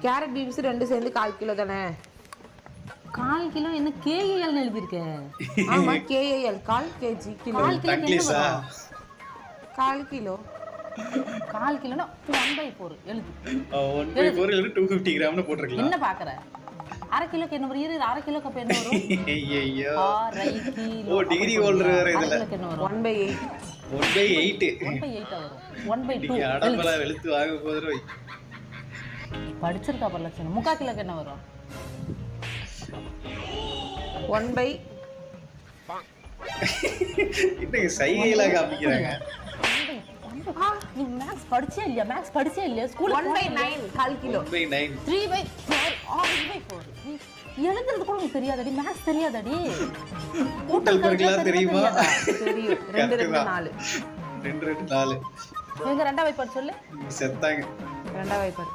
Carrot beans ரெண்டு சேர்ந்து 1/4 kilo தானே? 1/4 கிலோ என்ன கேஏஎல் எழுதிருக்க? ஆமா கேஏஎல் 1/4 கேஜி கிலோ. 1/4 கிலோ என்ன வரும்? 1/4 கிலோ 1/4 கிலோனா 1/4 எழுது. 1/4 இல்ல 250 கிராம்னு போட்டுருக்கலாம். என்ன பாக்குற? 1/2 கிலோக்கு என்ன வரும்? 1/2 கிலோக்கு அப்ப என்ன வரும்? ஐயோ 1/2 கிலோ. ஓ டிகிரி ஹோல்டர் வேற இதுல. 1/2 கிலோக்கு என்ன வரும்? 1/8. 1/8 வரும். 1/2 அடம்பல வெளுத்து வாங்க போதுறோய். படிச்சிருக்கா பரலட்சணம். 3/4 கிலோக்கு என்ன வரும்? 1/. இன்னைக்கு சைகையில காமிக்கிறாங்க. நீ மேக்ஸ் படிச்சே இல்லையா ஸ்கூல்ல? 1/9 1/4 கிலோ. 1/9 3/4 3/4 எழுதுறது கூட உங்களுக்கு தெரியாதடி? மேக்ஸ் தெரியாதடி? கூட்டல் பெருக்கலாம் தெரியுமா? தெரியும். 2 2 4 2 2 4 எங்க ரெண்டாவது படி சொல்லு. செத்தாங்க. ரெண்டாவது படி.